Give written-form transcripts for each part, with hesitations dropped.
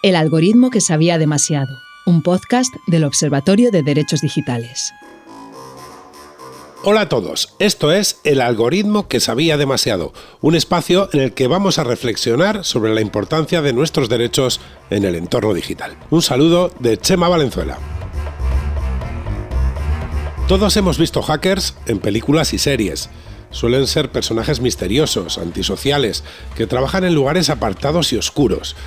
El algoritmo que sabía demasiado, un podcast del Observatorio de Derechos Digitales. Hola a todos, esto es El algoritmo que sabía demasiado, un espacio en el que vamos a reflexionar sobre la importancia de nuestros derechos en el entorno digital. Un saludo de Chema Valenzuela. Todos hemos visto hackers en películas y series. Suelen ser personajes misteriosos, antisociales, que trabajan en lugares apartados y oscuros.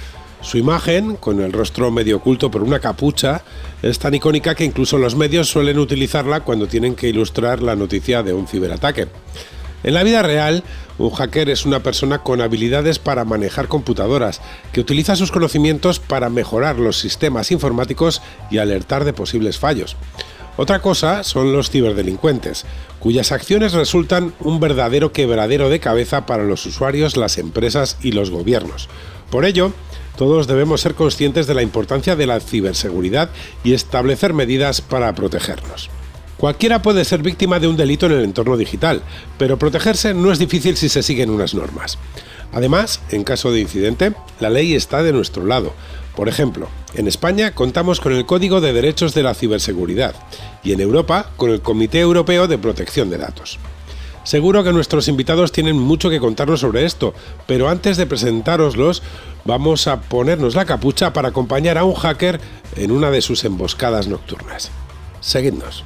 Su imagen, con el rostro medio oculto por una capucha, es tan icónica que incluso los medios suelen utilizarla cuando tienen que ilustrar la noticia de un ciberataque. En la vida real, un hacker es una persona con habilidades para manejar computadoras, que utiliza sus conocimientos para mejorar los sistemas informáticos y alertar de posibles fallos. Otra cosa son los ciberdelincuentes, cuyas acciones resultan un verdadero quebradero de cabeza para los usuarios, las empresas y los gobiernos. Por ello, todos debemos ser conscientes de la importancia de la ciberseguridad y establecer medidas para protegernos. Cualquiera puede ser víctima de un delito en el entorno digital, pero protegerse no es difícil si se siguen unas normas. Además, en caso de incidente, la ley está de nuestro lado. Por ejemplo, en España contamos con el Código de Derechos de la Ciberseguridad y en Europa con el Comité Europeo de Protección de Datos. Seguro que nuestros invitados tienen mucho que contarnos sobre esto, pero antes de presentároslos, vamos a ponernos la capucha para acompañar a un hacker en una de sus emboscadas nocturnas. Seguidnos.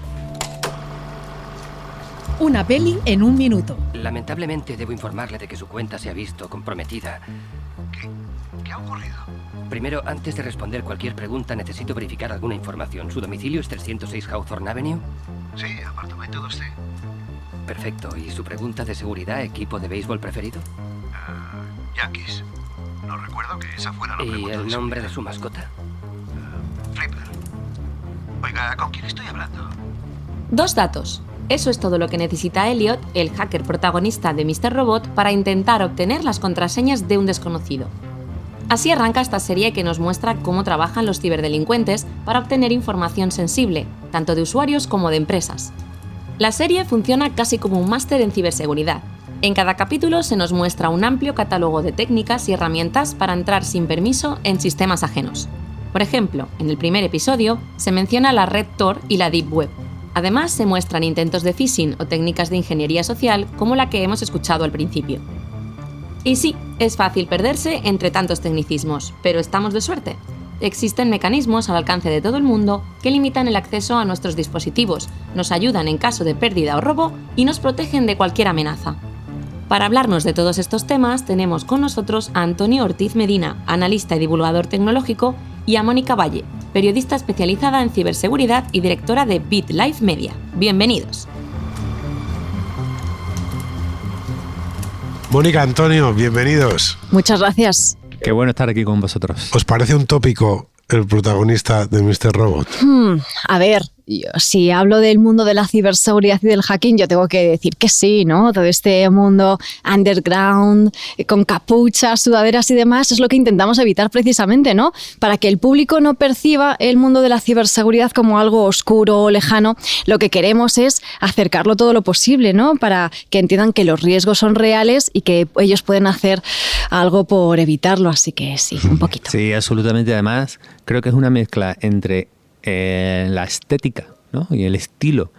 Una peli en un minuto. Lamentablemente debo informarle de que su cuenta se ha visto comprometida. ¿Qué ha ocurrido? Primero, antes de responder cualquier pregunta, necesito verificar alguna información. ¿Su domicilio es 306 Hawthorne Avenue? Sí, apartamento 2C. Perfecto. ¿Y su pregunta de seguridad, equipo de béisbol preferido? Yankees. No recuerdo que esa fuera la pregunta. ¿Y el nombre de su mascota? Flipper. Oiga, ¿con quién estoy hablando? 2 datos. Eso es todo lo que necesita Elliot, el hacker protagonista de Mr. Robot, para intentar obtener las contraseñas de un desconocido. Así arranca esta serie que nos muestra cómo trabajan los ciberdelincuentes para obtener información sensible, tanto de usuarios como de empresas. La serie funciona casi como un máster en ciberseguridad. En cada capítulo se nos muestra un amplio catálogo de técnicas y herramientas para entrar sin permiso en sistemas ajenos. Por ejemplo, en el primer episodio se menciona la red Tor y la Deep Web. Además, se muestran intentos de phishing o técnicas de ingeniería social como la que hemos escuchado al principio. Y sí, es fácil perderse entre tantos tecnicismos, pero estamos de suerte. Existen mecanismos al alcance de todo el mundo que limitan el acceso a nuestros dispositivos, nos ayudan en caso de pérdida o robo y nos protegen de cualquier amenaza. Para hablarnos de todos estos temas tenemos con nosotros a Antonio Ortiz Medina, analista y divulgador tecnológico, y a Mónica Valle, periodista especializada en ciberseguridad y directora de BitLife Media. Bienvenidos. Mónica, Antonio, bienvenidos. Muchas gracias. Qué bueno estar aquí con vosotros. ¿Os parece un tópico el protagonista de Mr. Robot? A ver, si hablo del mundo de la ciberseguridad y del hacking, yo tengo que decir que sí, ¿no? Todo este mundo underground, con capuchas, sudaderas y demás, es lo que intentamos evitar precisamente, ¿no? Para que el público no perciba el mundo de la ciberseguridad como algo oscuro o lejano, lo que queremos es acercarlo todo lo posible, ¿no? Para que entiendan que los riesgos son reales y que ellos pueden hacer algo por evitarlo, así que sí, un poquito. Sí, absolutamente. Además, creo que es una mezcla entre la estética, ¿no? Y el estilo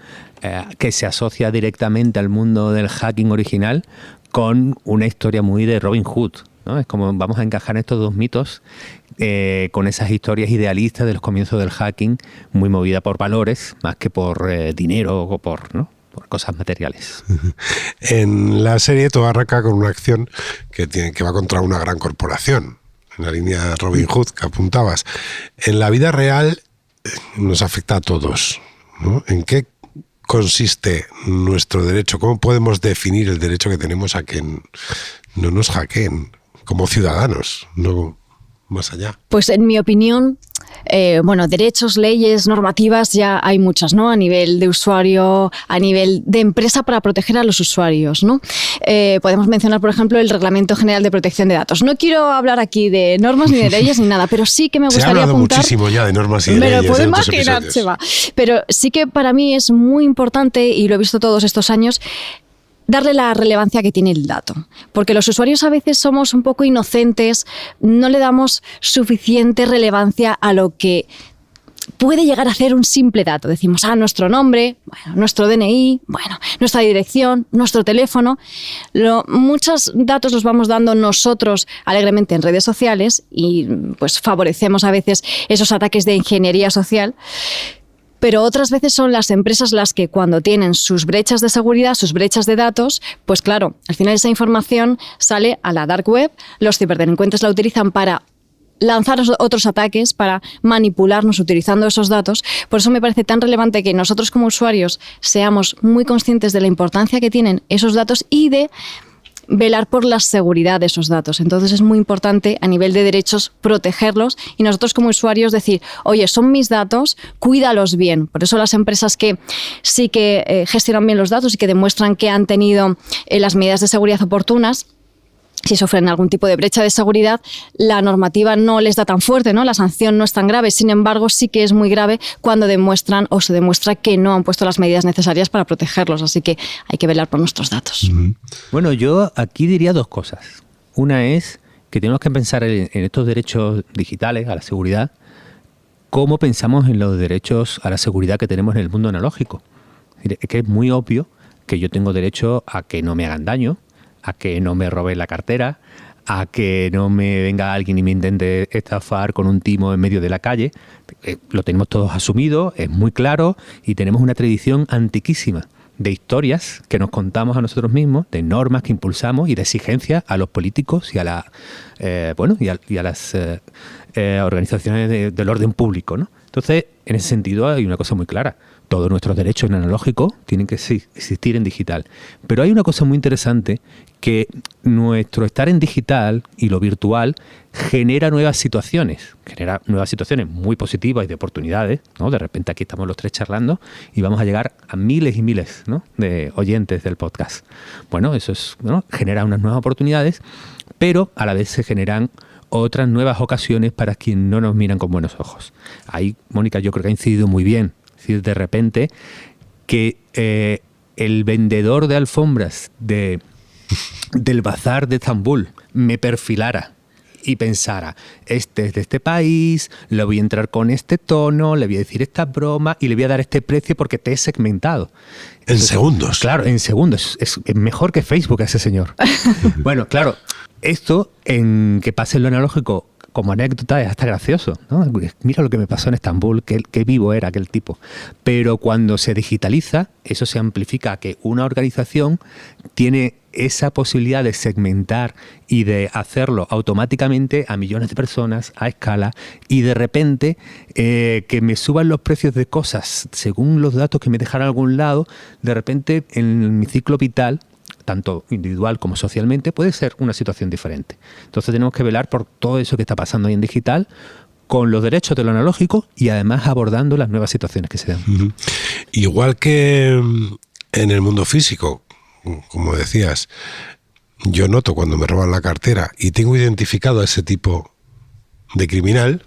que se asocia directamente al mundo del hacking original con una historia muy de Robin Hood, ¿no? Es como vamos a encajar estos dos mitos con esas historias idealistas de los comienzos del hacking, muy movida por valores más que por dinero o por, ¿no?, por cosas materiales. En la serie todo arranca con una acción que va contra una gran corporación, en la línea Robin Hood que apuntabas. En la vida real nos afecta a todos, ¿no? ¿En qué consiste nuestro derecho? ¿Cómo podemos definir el derecho que tenemos a que no nos hackeen como ciudadanos, no más allá? Pues en mi opinión, derechos, leyes, normativas, ya hay muchas, ¿no? A nivel de usuario, a nivel de empresa para proteger a los usuarios, ¿no? Podemos mencionar, por ejemplo, el Reglamento General de Protección de Datos. No quiero hablar aquí de normas ni de leyes ni nada, pero sí que me gustaría apuntar... Se ha hablado muchísimo ya de normas y de leyes. Me lo puedo imaginar, Chema. Pero sí que para mí es muy importante, y lo he visto todos estos años, darle la relevancia que tiene el dato. Porque los usuarios a veces somos un poco inocentes, no le damos suficiente relevancia a lo que puede llegar a ser un simple dato. Decimos, nuestro nombre, bueno, nuestro DNI, bueno, nuestra dirección, nuestro teléfono. Muchos datos los vamos dando nosotros alegremente en redes sociales y pues favorecemos a veces esos ataques de ingeniería social. Pero otras veces son las empresas las que cuando tienen sus brechas de seguridad, sus brechas de datos, pues claro, al final esa información sale a la dark web, los ciberdelincuentes la utilizan para lanzar otros ataques, para manipularnos utilizando esos datos. Por eso me parece tan relevante que nosotros como usuarios seamos muy conscientes de la importancia que tienen esos datos y de velar por la seguridad de esos datos. Entonces es muy importante a nivel de derechos protegerlos y nosotros como usuarios decir, oye, son mis datos, cuídalos bien. Por eso las empresas que sí que gestionan bien los datos y que demuestran que han tenido las medidas de seguridad oportunas, si sufren algún tipo de brecha de seguridad, la normativa no les da tan fuerte, ¿no? La sanción no es tan grave. Sin embargo, sí que es muy grave cuando demuestran o se demuestra que no han puesto las medidas necesarias para protegerlos. Así que hay que velar por nuestros datos. Bueno, yo aquí diría dos cosas. Una es que tenemos que pensar en estos derechos digitales a la seguridad, cómo pensamos en los derechos a la seguridad que tenemos en el mundo analógico. Es que es muy obvio que yo tengo derecho a que no me hagan daño, a que no me roben la cartera, a que no me venga alguien y me intente estafar con un timo en medio de la calle. Lo tenemos todos asumido, es muy claro y tenemos una tradición antiquísima de historias que nos contamos a nosotros mismos, de normas que impulsamos y de exigencias a los políticos y a las organizaciones del orden público, ¿no? Entonces, en ese sentido hay una cosa muy clara. Todos nuestros derechos en analógico tienen que existir en digital. Pero hay una cosa muy interesante, que nuestro estar en digital y lo virtual genera nuevas situaciones muy positivas y de oportunidades, ¿no? De repente aquí estamos los tres charlando y vamos a llegar a miles y miles, ¿no?, de oyentes del podcast. Bueno, eso es, ¿no?, genera unas nuevas oportunidades, pero a la vez se generan otras nuevas ocasiones para quienes no nos miran con buenos ojos. Ahí, Mónica, yo creo que ha incidido muy bien. Es decir, de repente que el vendedor de alfombras del bazar de Estambul me perfilara y pensara, este es de este país, le voy a entrar con este tono, le voy a decir esta broma y le voy a dar este precio porque te he segmentado. En segundos. Claro, en segundos. Es mejor que Facebook a ese señor. Bueno, claro, esto en que pase en lo analógico como anécdota es hasta gracioso, ¿no? Mira lo que me pasó en Estambul, qué vivo era aquel tipo. Pero cuando se digitaliza, eso se amplifica a que una organización tiene esa posibilidad de segmentar y de hacerlo automáticamente a millones de personas a escala y de repente que me suban los precios de cosas según los datos que me dejaron a algún lado, de repente en mi ciclo vital, tanto individual como socialmente, puede ser una situación diferente. Entonces tenemos que velar por todo eso que está pasando hoy en digital, con los derechos de lo analógico y además abordando las nuevas situaciones que se dan. Igual que en el mundo físico, como decías, yo noto cuando me roban la cartera y tengo identificado a ese tipo de criminal,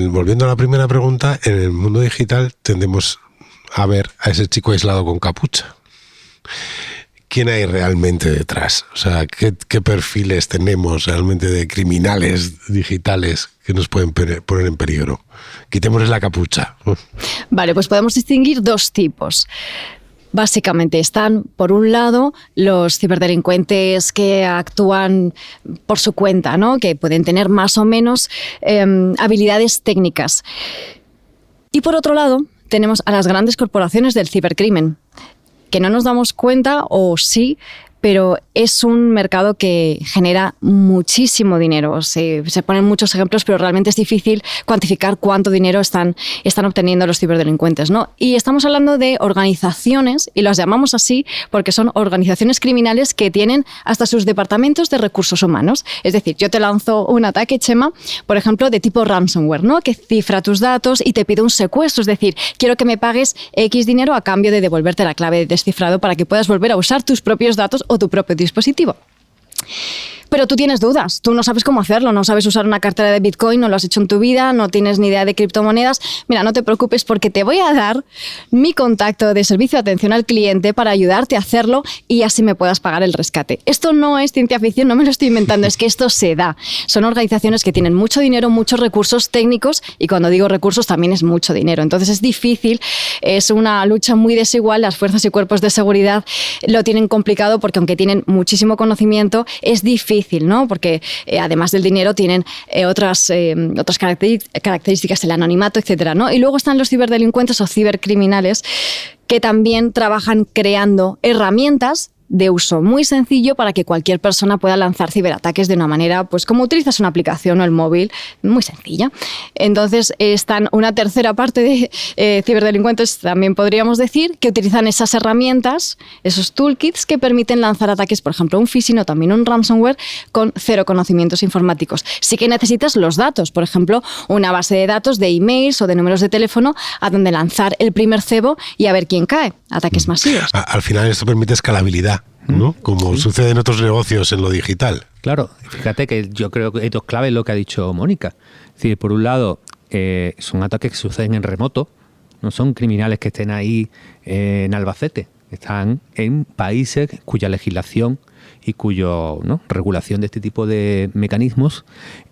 volviendo a la primera pregunta, en el mundo digital tendemos a ver a ese chico aislado con capucha. ¿Quién hay realmente detrás? O sea, ¿qué perfiles tenemos realmente de criminales digitales que nos pueden poner en peligro? Quitémosles la capucha. Vale, pues podemos distinguir dos tipos. Básicamente están, por un lado, los ciberdelincuentes que actúan por su cuenta, ¿no?, que pueden tener más o menos habilidades técnicas. Y por otro lado, tenemos a las grandes corporaciones del cibercrimen, que no nos damos cuenta, o sí, pero es un mercado que genera muchísimo dinero. Se ponen muchos ejemplos, pero realmente es difícil cuantificar cuánto dinero están obteniendo los ciberdelincuentes, ¿no? Y estamos hablando de organizaciones, y las llamamos así porque son organizaciones criminales que tienen hasta sus departamentos de recursos humanos. Es decir, yo te lanzo un ataque, Chema, por ejemplo, de tipo ransomware, ¿no?, que cifra tus datos y te pide un secuestro. Es decir, quiero que me pagues X dinero a cambio de devolverte la clave de descifrado para que puedas volver a usar tus propios datos o tu propio dispositivo. Pero tú tienes dudas, tú no sabes cómo hacerlo, no sabes usar una cartera de Bitcoin, no lo has hecho en tu vida, no tienes ni idea de criptomonedas. Mira, no te preocupes porque te voy a dar mi contacto de servicio de atención al cliente para ayudarte a hacerlo y así me puedas pagar el rescate. Esto no es ciencia ficción, no me lo estoy inventando, es que esto se da. Son organizaciones que tienen mucho dinero, muchos recursos técnicos y cuando digo recursos también es mucho dinero. Entonces es difícil, es una lucha muy desigual, las fuerzas y cuerpos de seguridad lo tienen complicado porque aunque tienen muchísimo conocimiento, es difícil, ¿no? Porque además del dinero tienen otras características, el anonimato, etcétera, ¿no? Y luego están los ciberdelincuentes o cibercriminales que también trabajan creando herramientas de uso muy sencillo para que cualquier persona pueda lanzar ciberataques de una manera, pues como utilizas una aplicación o el móvil, muy sencilla. Entonces están una tercera parte de ciberdelincuentes, también podríamos decir, que utilizan esas herramientas, esos toolkits que permiten lanzar ataques, por ejemplo, un phishing o también un ransomware con cero conocimientos informáticos. Sí que necesitas los datos, por ejemplo, una base de datos de emails o de números de teléfono a donde lanzar el primer cebo y a ver quién cae. Ataques masivos. Al final esto permite escalabilidad, ¿no? Como sucede en otros negocios en lo digital. Claro, fíjate que yo creo que esto es clave lo que ha dicho Mónica. Es decir, por un lado, son ataques que suceden en remoto, no son criminales que estén ahí en Albacete, están en países cuya legislación y cuya regulación de este tipo de mecanismos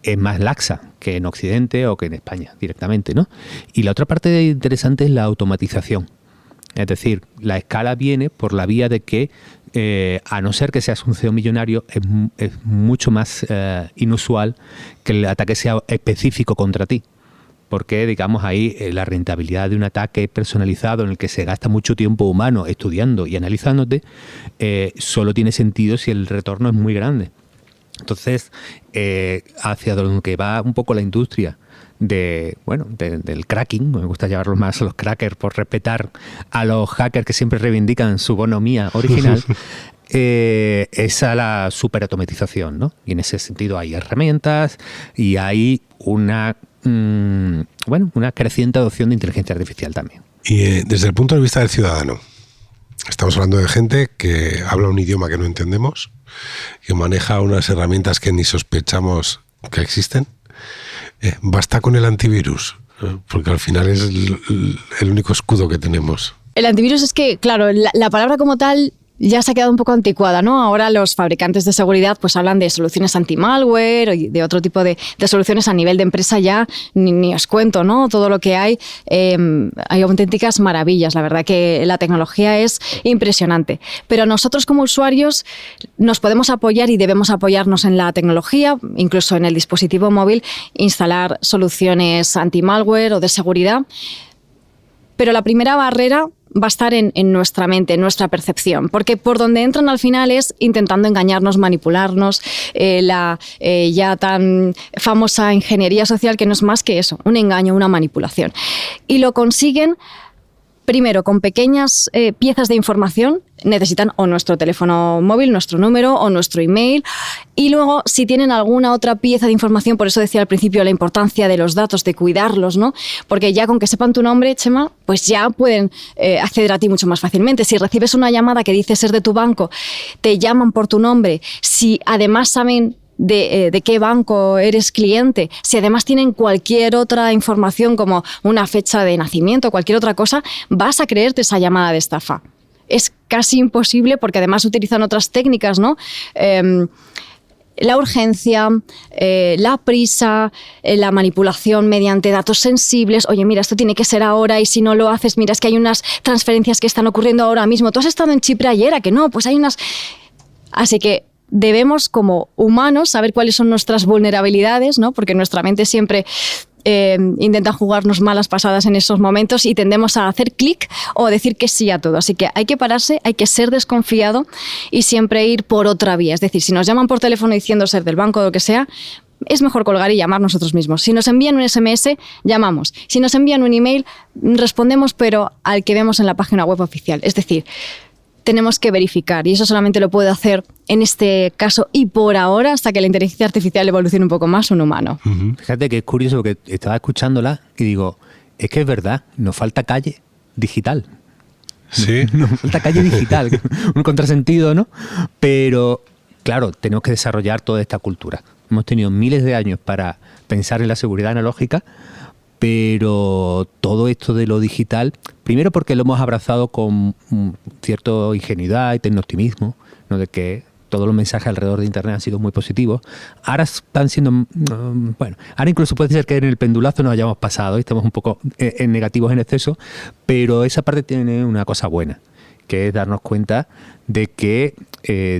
es más laxa que en Occidente o que en España directamente, ¿no? Y la otra parte interesante es la automatización. Es decir, la escala viene por la vía de que, a no ser que seas un CEO millonario, es mucho más inusual que el ataque sea específico contra ti. Porque, digamos, ahí la rentabilidad de un ataque personalizado en el que se gasta mucho tiempo humano estudiando y analizándote, solo tiene sentido si el retorno es muy grande. Entonces, hacia donde va un poco la industria del cracking, me gusta llamarlos más a los crackers por respetar a los hackers que siempre reivindican su bonomía original, es a la superautomatización, ¿no? Y en ese sentido hay herramientas y hay una creciente adopción de inteligencia artificial también. Y desde el punto de vista del ciudadano, estamos hablando de gente que habla un idioma que no entendemos, que maneja unas herramientas que ni sospechamos que existen. ¿Basta con el antivirus? Porque al final es el único escudo que tenemos. El antivirus es que, claro, la palabra como tal ya se ha quedado un poco anticuada, ¿no? Ahora los fabricantes de seguridad pues hablan de soluciones anti-malware y de otro tipo de soluciones a nivel de empresa ya, ni os cuento, ¿no? Todo lo que hay auténticas maravillas. La verdad que la tecnología es impresionante. Pero nosotros como usuarios nos podemos apoyar y debemos apoyarnos en la tecnología, incluso en el dispositivo móvil, instalar soluciones anti-malware o de seguridad. Pero la primera barrera va a estar en nuestra mente, en nuestra percepción, porque por donde entran al final es intentando engañarnos, manipularnos, la ya tan famosa ingeniería social que no es más que eso, un engaño, una manipulación. Y lo consiguen primero con pequeñas piezas de información. Necesitan o nuestro teléfono móvil, nuestro número o nuestro email, y luego si tienen alguna otra pieza de información, por eso decía al principio la importancia de los datos, de cuidarlos, ¿no? Porque ya con que sepan tu nombre, Chema, pues ya pueden acceder a ti mucho más fácilmente. Si recibes una llamada que dice ser de tu banco, te llaman por tu nombre, si además saben de qué banco eres cliente, si además tienen cualquier otra información como una fecha de nacimiento, cualquier otra cosa, vas a creerte esa llamada de estafa. Es casi imposible porque además utilizan otras técnicas, ¿no? La urgencia, la prisa, la manipulación mediante datos sensibles. Oye, mira, esto tiene que ser ahora y si no lo haces, mira, es que hay unas transferencias que están ocurriendo ahora mismo. ¿Tú has estado en Chipre ayer? ¿A que no? Pues hay unas... Así que debemos, como humanos, saber cuáles son nuestras vulnerabilidades, ¿no? Porque nuestra mente siempre intenta jugarnos malas pasadas en esos momentos y tendemos a hacer clic o decir que sí a todo. Así que hay que pararse, hay que ser desconfiado y siempre ir por otra vía. Es decir, si nos llaman por teléfono diciendo ser del banco o lo que sea, es mejor colgar y llamar nosotros mismos. Si nos envían un SMS, llamamos. Si nos envían un email, respondemos, pero al que vemos en la página web oficial. Es decir, tenemos que verificar y eso solamente lo puede hacer en este caso y por ahora, hasta que la inteligencia artificial evolucione un poco más, un humano. Uh-huh. Fíjate que es curioso porque estaba escuchándola y digo, es que es verdad, nos falta calle digital. Sí. Nos falta calle digital, un contrasentido, ¿no? Pero claro, tenemos que desarrollar toda esta cultura. Hemos tenido miles de años para pensar en la seguridad analógica, pero todo esto de lo digital, primero porque lo hemos abrazado con cierta ingenuidad y tecnooptimismo, ¿no? De que todos los mensajes alrededor de Internet han sido muy positivos. Ahora están siendo, ahora incluso puede ser que en el pendulazo nos hayamos pasado y estamos un poco en negativos en exceso, pero esa parte tiene una cosa buena, que es darnos cuenta de que,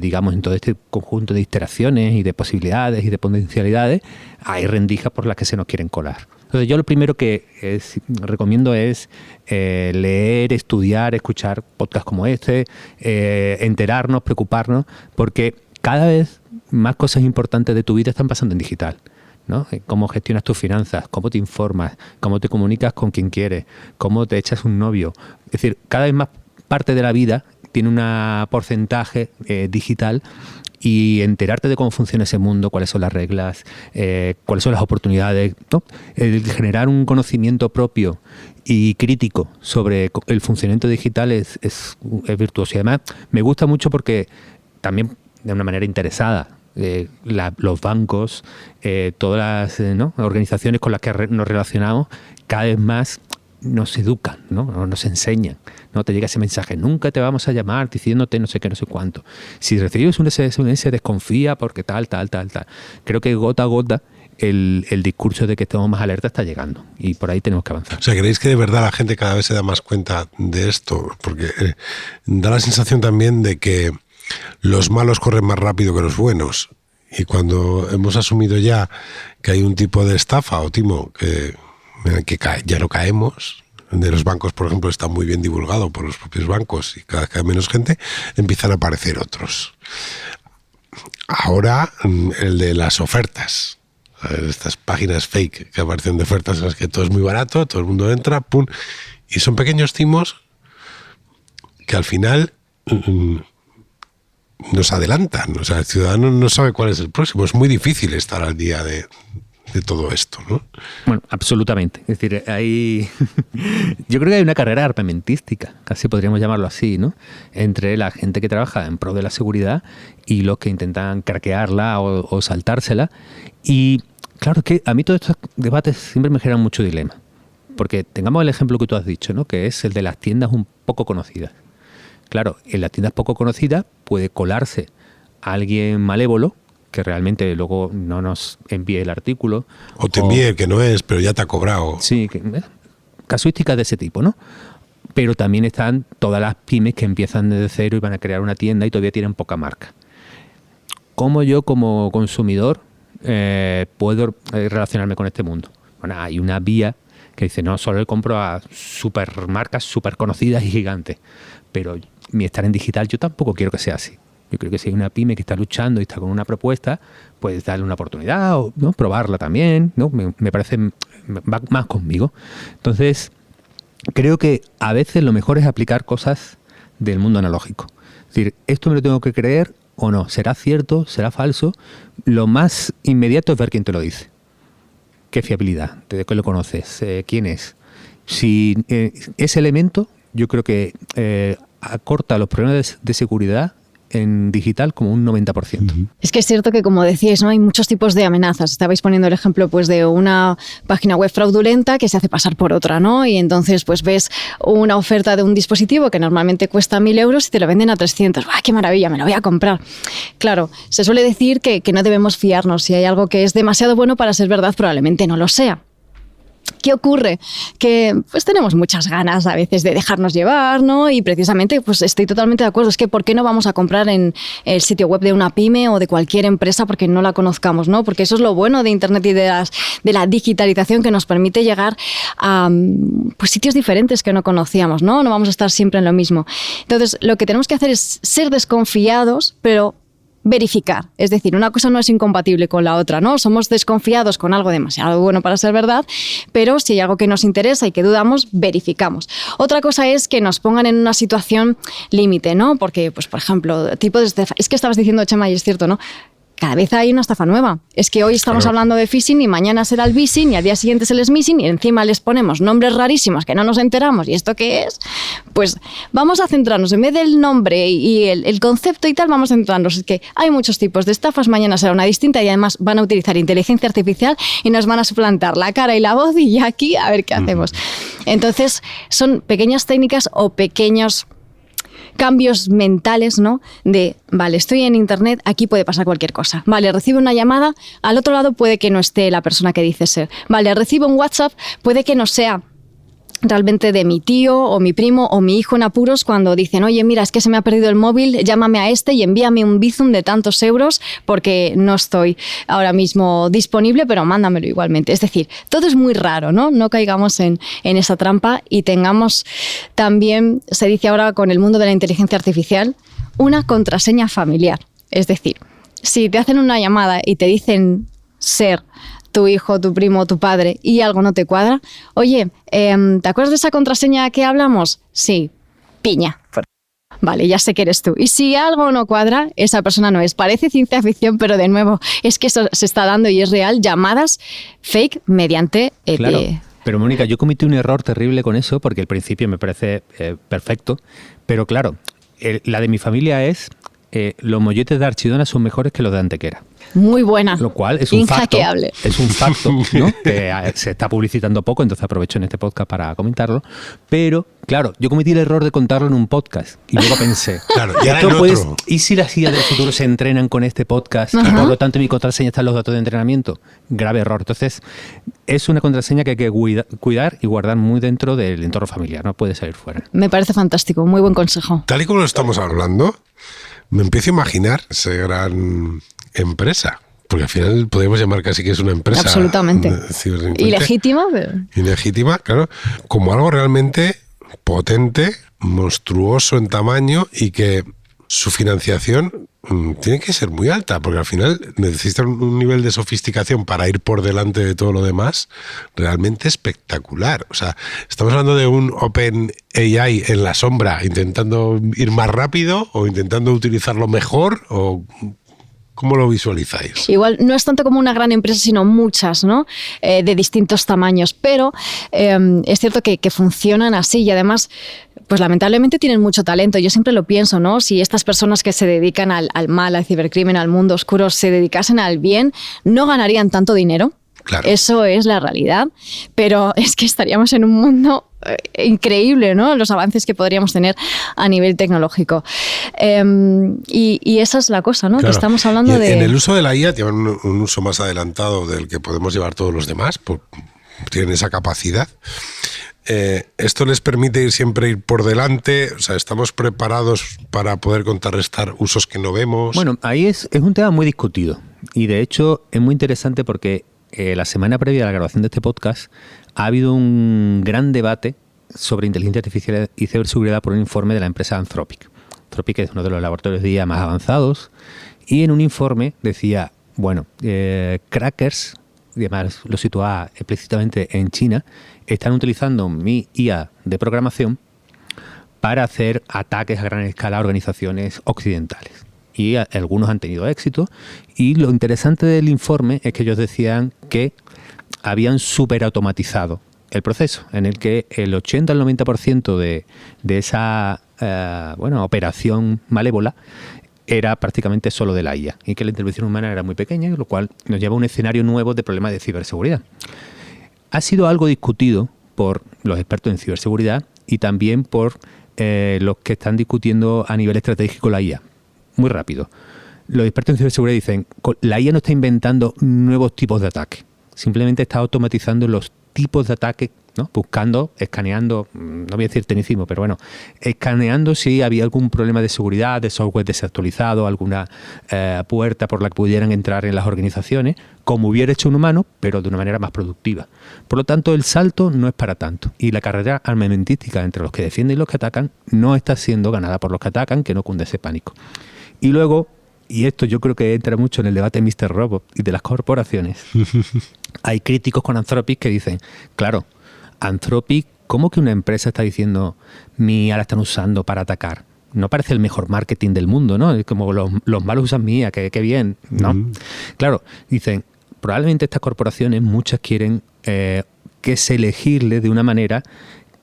digamos, en todo este conjunto de interacciones y de posibilidades y de potencialidades, hay rendijas por las que se nos quieren colar. Entonces yo lo primero que recomiendo es leer, estudiar, escuchar podcasts como este, enterarnos, preocuparnos, porque cada vez más cosas importantes de tu vida están pasando en digital, ¿no? Cómo gestionas tus finanzas, cómo te informas, cómo te comunicas con quien quieres, cómo te echas un novio. Es decir, cada vez más parte de la vida tiene un porcentaje digital, y enterarte de cómo funciona ese mundo, cuáles son las reglas, cuáles son las oportunidades, ¿no? El generar un conocimiento propio y crítico sobre el funcionamiento digital es virtuoso. Y además me gusta mucho porque también de una manera interesada, los bancos, todas las organizaciones con las que nos relacionamos cada vez más nos educan, ¿no? Nos enseñan, ¿no? Te llega ese mensaje, nunca te vamos a llamar diciéndote no sé qué, no sé cuánto. Si recibes un SMS, desconfía porque tal. Creo que gota a gota el discurso de que estemos más alerta está llegando y por ahí tenemos que avanzar. O sea, ¿creéis que de verdad la gente cada vez se da más cuenta de esto? Porque da la sensación también de que los malos corren más rápido que los buenos. Y cuando hemos asumido ya que hay un tipo de estafa o timo que ya no caemos, de los bancos, por ejemplo, está muy bien divulgado por los propios bancos y cada vez que hay menos gente, empiezan a aparecer otros. Ahora, el de las ofertas, estas páginas fake que aparecen de ofertas en las que todo es muy barato, todo el mundo entra, pum, y son pequeños timos que al final nos adelantan. O sea, el ciudadano no sabe cuál es el próximo. Es muy difícil estar al día de todo esto, ¿no? Bueno, absolutamente. Es decir, yo creo que hay una carrera armamentística, casi podríamos llamarlo así, ¿no? Entre la gente que trabaja en pro de la seguridad y los que intentan craquearla o saltársela. Y claro, es que a mí todos estos debates siempre me generan mucho dilema. Porque tengamos el ejemplo que tú has dicho, ¿no? Que es el de las tiendas un poco conocidas. Claro, en las tiendas poco conocidas puede colarse alguien malévolo que realmente luego no nos envíe el artículo. O te envíe el que no es, pero ya te ha cobrado. Sí, casuísticas de ese tipo, ¿no? Pero también están todas las pymes que empiezan desde cero y van a crear una tienda y todavía tienen poca marca. ¿Cómo yo como consumidor puedo relacionarme con este mundo? Bueno, hay una vía que dice, no, solo le compro a supermarcas súper conocidas y gigantes, pero mi estar en digital yo tampoco quiero que sea así. Yo creo que si hay una pyme que está luchando y está con una propuesta, puedes darle una oportunidad o, ¿no?, probarla también, ¿no? Me parece, va más conmigo. Entonces, creo que a veces lo mejor es aplicar cosas del mundo analógico. Es decir, ¿esto me lo tengo que creer o no? ¿Será cierto? ¿Será falso? Lo más inmediato es ver quién te lo dice. ¿Qué fiabilidad? ¿De qué lo conoces? ¿Quién es? Si ese elemento, yo creo que acorta los problemas de seguridad en digital como un 90%. Es que es cierto que, como decíais, ¿no?, hay muchos tipos de amenazas. Estabais poniendo el ejemplo, pues, de una página web fraudulenta que se hace pasar por otra, ¿no? Y entonces pues ves una oferta de un dispositivo que normalmente cuesta 1.000 euros y te lo venden a 300. ¡Ah, qué maravilla! Me lo voy a comprar. Claro, se suele decir que no debemos fiarnos. Si hay algo que es demasiado bueno para ser verdad, probablemente no lo sea. ¿Qué ocurre? Que pues tenemos muchas ganas a veces de dejarnos llevar, ¿no? Y precisamente pues estoy totalmente de acuerdo. Es que ¿por qué no vamos a comprar en el sitio web de una pyme o de cualquier empresa porque no la conozcamos, ¿no? Porque eso es lo bueno de Internet y de la digitalización, que nos permite llegar a pues sitios diferentes que no conocíamos, ¿no? No vamos a estar siempre en lo mismo. Entonces, lo que tenemos que hacer es ser desconfiados, pero verificar. Es decir, una cosa no es incompatible con la otra, ¿no? Somos desconfiados con algo demasiado bueno para ser verdad, pero si hay algo que nos interesa y que dudamos, verificamos. Otra cosa es que nos pongan en una situación límite, ¿no? Porque, pues, por ejemplo, tipo de estafa. Es que estabas diciendo, Chema, y es cierto, ¿no? cada vez hay una estafa nueva. Es que hoy estamos hablando de phishing y mañana será el vishing y al día siguiente es el smishing y encima les ponemos nombres rarísimos que no nos enteramos. ¿Y esto qué es? Pues vamos a centrarnos, en vez del nombre y el concepto y tal, vamos a centrarnos. Es que hay muchos tipos de estafas, mañana será una distinta y además van a utilizar inteligencia artificial y nos van a suplantar la cara y la voz y ya aquí a ver qué hacemos. Entonces, son pequeñas técnicas o pequeños cambios mentales, ¿no? De, vale, estoy en internet, aquí puede pasar cualquier cosa. Vale, recibo una llamada, al otro lado puede que no esté la persona que dice ser. Vale, recibo un WhatsApp, puede que no sea realmente de mi tío o mi primo o mi hijo en apuros cuando dicen, oye, mira, es que se me ha perdido el móvil, llámame a este y envíame un Bizum de tantos euros porque no estoy ahora mismo disponible, pero mándamelo igualmente. Es decir, todo es muy raro, ¿no? No caigamos en esa trampa y tengamos también, se dice ahora con el mundo de la inteligencia artificial, una contraseña familiar. Es decir, si te hacen una llamada y te dicen ser tu hijo, tu primo, tu padre y algo no te cuadra, oye, ¿te acuerdas de esa contraseña que hablamos? Sí, piña. Vale, ya sé que eres tú. Y si algo no cuadra, esa persona no es. Parece ciencia ficción, pero de nuevo, es que eso se está dando y es real. Llamadas fake mediante... Claro. Pero Mónica, yo cometí un error terrible con eso porque al principio me parece perfecto, pero claro, la de mi familia es... los molletes de Archidona son mejores que los de Antequera. Muy buena. Lo cual es un Inhackeable. facto. Es un facto, ¿no? Que se está publicitando poco, entonces aprovecho en este podcast para comentarlo. Pero, claro, yo cometí el error de contarlo en un podcast. Y luego pensé, claro, ya en otro. ¿Y si las guías del futuro se entrenan con este podcast? Y por lo tanto en mi contraseña están los datos de entrenamiento. Grave error. Entonces, es una contraseña que hay que cuidar y guardar muy dentro del entorno familiar. No puede salir fuera. Me parece fantástico. Muy buen consejo. Tal y como lo estamos hablando, me empiezo a imaginar esa gran empresa, porque al final podemos llamar casi que es una empresa. Absolutamente. Ilegítima, pero... Ilegítima, claro, como algo realmente potente, monstruoso en tamaño y que su financiación tiene que ser muy alta, porque al final necesitan un nivel de sofisticación para ir por delante de todo lo demás realmente espectacular. O sea, estamos hablando de un OpenAI en la sombra, intentando ir más rápido o intentando utilizarlo mejor, o ¿cómo lo visualizáis? Igual no es tanto como una gran empresa, sino muchas, ¿no? De distintos tamaños, pero es cierto que funcionan así y además, pues lamentablemente tienen mucho talento. Yo siempre lo pienso, ¿no? Si estas personas que se dedican al mal, al cibercrimen, al mundo oscuro, se dedicasen al bien, no ganarían tanto dinero. Claro. Eso es la realidad, pero es que estaríamos en un mundo increíble, ¿no? Los avances que podríamos tener a nivel tecnológico. Y esa es la cosa, ¿no? Claro. Que estamos hablando de... En el uso de la IA tienen un uso más adelantado del que podemos llevar todos los demás, tienen esa capacidad. Esto les permite siempre ir por delante, o sea, estamos preparados para poder contrarrestar usos que no vemos. Bueno, ahí es un tema muy discutido y de hecho es muy interesante porque la semana previa a la grabación de este podcast ha habido un gran debate sobre inteligencia artificial y ciberseguridad por un informe de la empresa Anthropic. Anthropic es uno de los laboratorios de IA más avanzados y en un informe decía, bueno, crackers, y además lo sitúa explícitamente en China, están utilizando mi IA de programación para hacer ataques a gran escala a organizaciones occidentales. Y algunos han tenido éxito. Y lo interesante del informe es que ellos decían que habían superautomatizado el proceso, en el que el 80 al 90% de esa operación malévola era prácticamente solo de la IA y que la intervención humana era muy pequeña, lo cual nos lleva a un escenario nuevo de problemas de ciberseguridad. Ha sido algo discutido por los expertos en ciberseguridad y también por los que están discutiendo a nivel estratégico la IA. Muy rápido. Los expertos en ciberseguridad dicen que la IA no está inventando nuevos tipos de ataque, simplemente está automatizando los tipos de ataque, ¿no? Buscando, escaneando, no voy a decir tecnicismo, pero bueno, escaneando si había algún problema de seguridad, de software desactualizado, alguna puerta por la que pudieran entrar en las organizaciones, como hubiera hecho un humano, pero de una manera más productiva. Por lo tanto, el salto no es para tanto. Y la carrera armamentística entre los que defienden y los que atacan no está siendo ganada por los que atacan, que no cunde ese pánico. Y luego, y esto yo creo que entra mucho en el debate de Mr. Robot y de las corporaciones, hay críticos con Anthropic que dicen, claro, Anthropic, ¿cómo que una empresa está diciendo mi IA la están usando para atacar? no parece el mejor marketing del mundo, ¿no? Es como los malos usan mía, qué bien, ¿no? Claro, dicen, probablemente estas corporaciones, muchas quieren que se legisle de una manera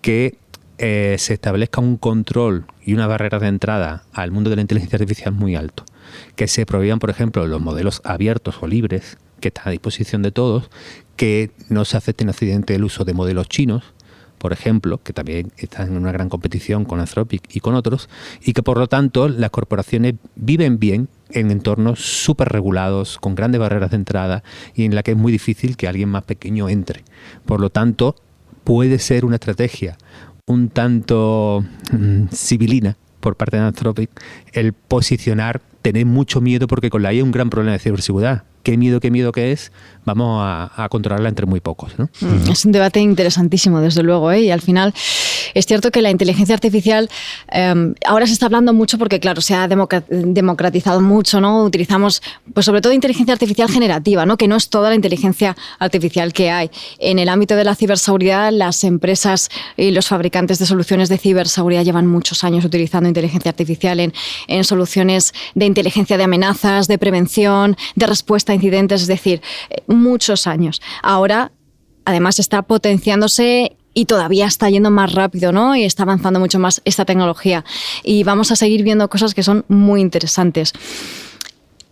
que se establezca un control y una barrera de entrada al mundo de la inteligencia artificial muy alto. Que se prohíban, por ejemplo, los modelos abiertos o libres, que están a disposición de todos, que no se acepte en Occidente el uso de modelos chinos, por ejemplo, que también están en una gran competición con Anthropic y con otros, y que por lo tanto las corporaciones viven bien en entornos súper regulados, con grandes barreras de entrada, y en la que es muy difícil que alguien más pequeño entre. Por lo tanto, puede ser una estrategia un tanto civilina por parte de Anthropic el posicionar, tener mucho miedo, porque con la IA hay un gran problema de ciberseguridad. Qué miedo que es, vamos a controlarla entre muy pocos, ¿no? Es un debate interesantísimo, desde luego, ¿eh? Y al final es cierto que la inteligencia artificial ahora se está hablando mucho porque, claro, se ha democratizado mucho, ¿no? Utilizamos, pues sobre todo inteligencia artificial generativa, ¿no? Que no es toda la inteligencia artificial que hay. En el ámbito de la ciberseguridad, las empresas y los fabricantes de soluciones de ciberseguridad llevan muchos años utilizando inteligencia artificial en soluciones de inteligencia de amenazas, de prevención, de respuesta a incidentes, es decir, muchos años. Ahora, además, está potenciándose y todavía está yendo más rápido, ¿no? Y está avanzando mucho más esta tecnología. Y vamos a seguir viendo cosas que son muy interesantes.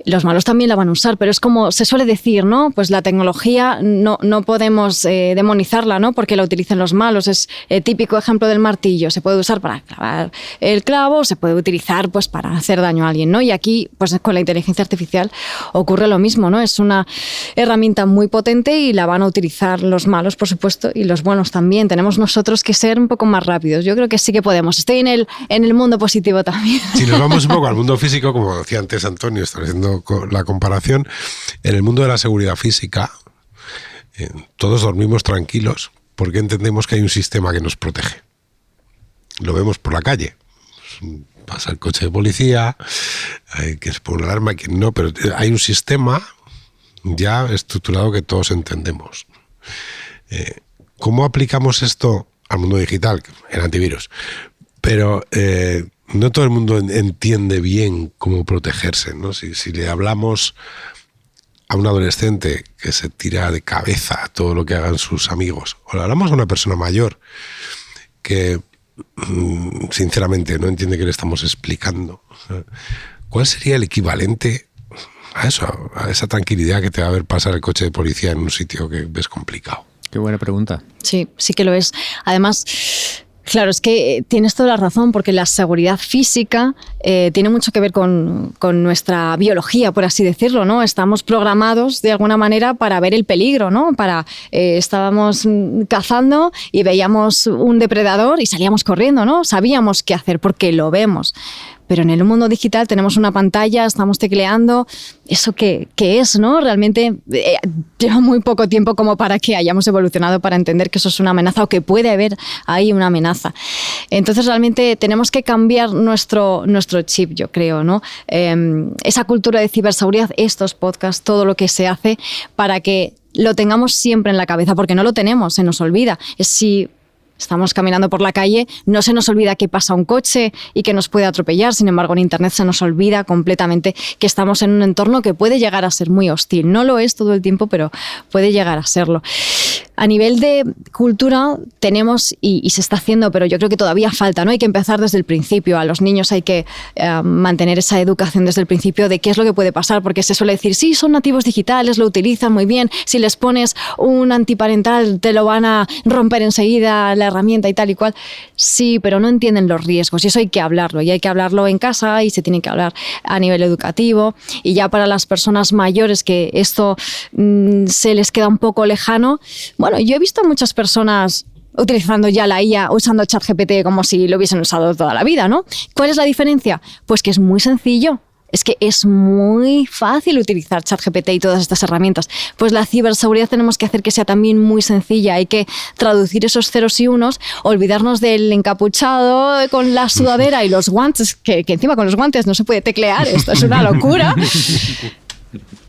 Los malos también la van a usar, pero es como se suele decir, ¿no? Pues la tecnología no podemos demonizarla, ¿no? Porque la utilizan los malos. Es el típico ejemplo del martillo. Se puede usar para clavar el clavo, se puede utilizar pues para hacer daño a alguien, ¿no? Y aquí, pues con la inteligencia artificial ocurre lo mismo, ¿no? Es una herramienta muy potente y la van a utilizar los malos, por supuesto, y los buenos también. Tenemos nosotros que ser un poco más rápidos. Yo creo que sí que podemos. Estoy en el mundo positivo también. Si nos vamos un poco al mundo físico, como decía antes Antonio, estableciendo la comparación, en el mundo de la seguridad física todos dormimos tranquilos porque entendemos que hay un sistema que nos protege. Lo vemos por la calle. Pasa el coche de policía, hay que se pone una alarma, que no, pero hay un sistema ya estructurado que todos entendemos. ¿Cómo aplicamos esto al mundo digital? El antivirus. Pero no todo el mundo entiende bien cómo protegerse, ¿no? Si le hablamos a un adolescente que se tira de cabeza a todo lo que hagan sus amigos, o le hablamos a una persona mayor que sinceramente no entiende qué le estamos explicando, ¿cuál sería el equivalente a eso, a esa tranquilidad que te va a ver pasar el coche de policía en un sitio que ves complicado? Qué buena pregunta. Sí, sí que lo es. Además, claro, es que tienes toda la razón, porque la seguridad física tiene mucho que ver con nuestra biología, por así decirlo, ¿no? Estamos programados de alguna manera para ver el peligro, ¿no? Estábamos cazando y veíamos un depredador y salíamos corriendo, ¿no? Sabíamos qué hacer porque lo vemos. Pero en el mundo digital tenemos una pantalla, estamos tecleando. ¿Eso qué es, no? Realmente lleva muy poco tiempo como para que hayamos evolucionado para entender que eso es una amenaza o que puede haber ahí una amenaza. Entonces realmente tenemos que cambiar nuestro chip, yo creo, ¿no? Esa cultura de ciberseguridad, estos podcasts, todo lo que se hace para que lo tengamos siempre en la cabeza, porque no lo tenemos, se nos olvida. Si estamos caminando por la calle, no se nos olvida que pasa un coche y que nos puede atropellar. Sin embargo, en Internet se nos olvida completamente que estamos en un entorno que puede llegar a ser muy hostil. No lo es todo el tiempo, pero puede llegar a serlo. A nivel de cultura tenemos, y se está haciendo, pero yo creo que todavía falta, ¿no? Hay que empezar desde el principio. A los niños hay que mantener esa educación desde el principio de qué es lo que puede pasar, porque se suele decir, sí, son nativos digitales, lo utilizan muy bien, si les pones un antiparental te lo van a romper enseguida la herramienta y tal y cual. Sí, pero no entienden los riesgos, y eso hay que hablarlo, y hay que hablarlo en casa, y se tiene que hablar a nivel educativo. Y ya para las personas mayores que esto se les queda un poco lejano, bueno, yo he visto a muchas personas utilizando ya la IA, usando ChatGPT como si lo hubiesen usado toda la vida, ¿no? ¿Cuál es la diferencia? Pues que es muy sencillo. Es que es muy fácil utilizar ChatGPT y todas estas herramientas. Pues la ciberseguridad tenemos que hacer que sea también muy sencilla. Hay que traducir esos ceros y unos, olvidarnos del encapuchado con la sudadera y los guantes, que encima con los guantes no se puede teclear, esto es una locura.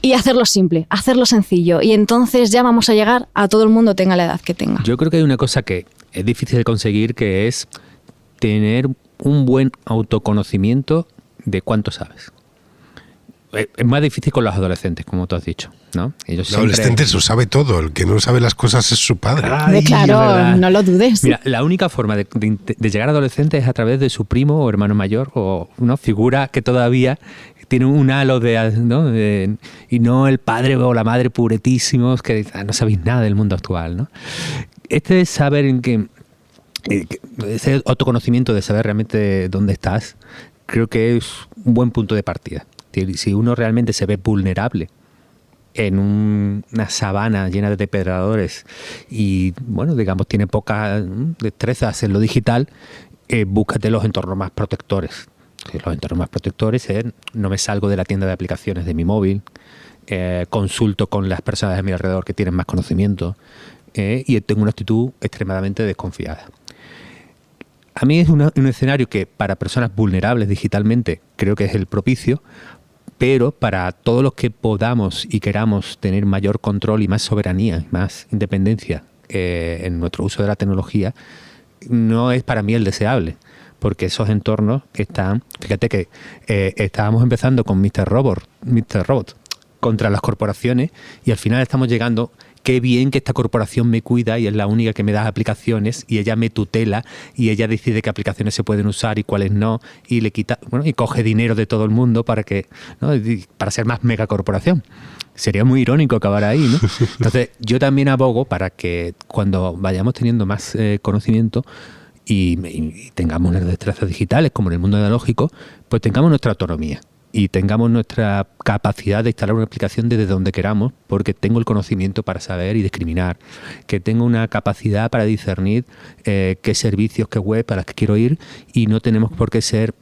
Y hacerlo simple, hacerlo sencillo. Y entonces ya vamos a llegar a todo el mundo, tenga la edad que tenga. Yo creo que hay una cosa que es difícil de conseguir, que es tener un buen autoconocimiento de cuánto sabes. Es más difícil con los adolescentes, como tú has dicho, ¿no? Ellos el adolescente lo sabe todo, el que no sabe las cosas es su padre. Claro, no lo dudes. Mira, la única forma de llegar a adolescente es a través de su primo o hermano mayor o una figura que todavía tiene un halo y no el padre o la madre puretísimos que no sabéis nada del mundo actual, ¿no? Este es saber en que ese autoconocimiento de saber realmente dónde estás, creo que es un buen punto de partida. Si uno realmente se ve vulnerable en una sabana llena de depredadores y, bueno, digamos, tiene pocas destrezas en lo digital, búscate los entornos más protectores. Los entornos más protectores es: no me salgo de la tienda de aplicaciones de mi móvil, consulto con las personas de mi alrededor que tienen más conocimiento, y tengo una actitud extremadamente desconfiada. A mí es un escenario que para personas vulnerables digitalmente creo que es el propicio, pero para todos los que podamos y queramos tener mayor control y más soberanía, más independencia en nuestro uso de la tecnología, no es para mí el deseable, porque esos entornos están... Fíjate que estábamos empezando con Mr. Robot contra las corporaciones y al final estamos llegando... Qué bien que esta corporación me cuida y es la única que me da aplicaciones y ella me tutela y ella decide qué aplicaciones se pueden usar y cuáles no, y le quita, bueno, y coge dinero de todo el mundo para ser más megacorporación. Sería muy irónico acabar ahí, ¿no? Entonces, yo también abogo para que cuando vayamos teniendo más conocimiento y tengamos las destrezas digitales, como en el mundo analógico, pues tengamos nuestra autonomía y tengamos nuestra capacidad de instalar una aplicación desde donde queramos, porque tengo el conocimiento para saber y discriminar, que tengo una capacidad para discernir qué servicios, qué web a las que quiero ir, y no tenemos por qué ser,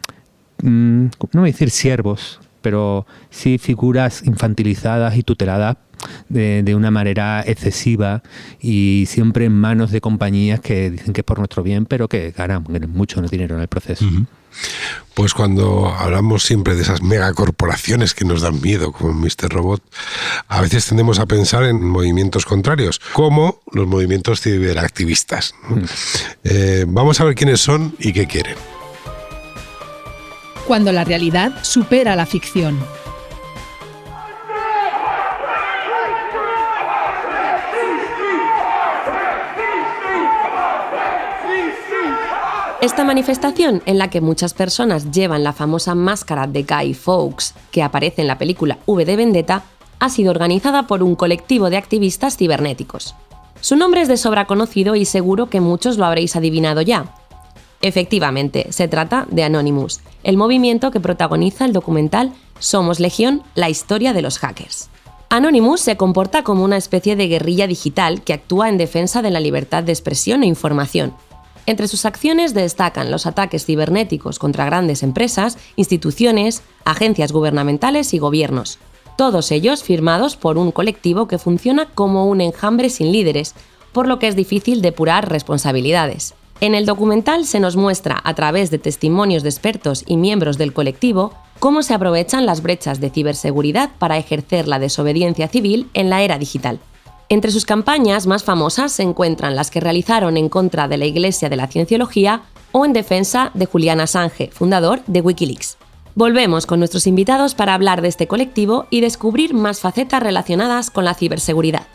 no voy a decir siervos, pero sí figuras infantilizadas y tuteladas de una manera excesiva y siempre en manos de compañías que dicen que es por nuestro bien, pero que ganan mucho dinero en el proceso. Uh-huh. Pues cuando hablamos siempre de esas megacorporaciones que nos dan miedo, como Mr. Robot, a veces tendemos a pensar en movimientos contrarios, como los movimientos ciberactivistas. Vamos a ver quiénes son y qué quieren. Cuando la realidad supera la ficción. Esta manifestación, en la que muchas personas llevan la famosa máscara de Guy Fawkes, que aparece en la película V de Vendetta, ha sido organizada por un colectivo de activistas cibernéticos. Su nombre es de sobra conocido y seguro que muchos lo habréis adivinado ya. Efectivamente, se trata de Anonymous, el movimiento que protagoniza el documental Somos Legión, la historia de los hackers. Anonymous se comporta como una especie de guerrilla digital que actúa en defensa de la libertad de expresión e información. Entre sus acciones destacan los ataques cibernéticos contra grandes empresas, instituciones, agencias gubernamentales y gobiernos, todos ellos firmados por un colectivo que funciona como un enjambre sin líderes, por lo que es difícil depurar responsabilidades. En el documental se nos muestra, a través de testimonios de expertos y miembros del colectivo, cómo se aprovechan las brechas de ciberseguridad para ejercer la desobediencia civil en la era digital. Entre sus campañas más famosas se encuentran las que realizaron en contra de la Iglesia de la Cienciología o en defensa de Julian Assange, fundador de Wikileaks. Volvemos con nuestros invitados para hablar de este colectivo y descubrir más facetas relacionadas con la ciberseguridad.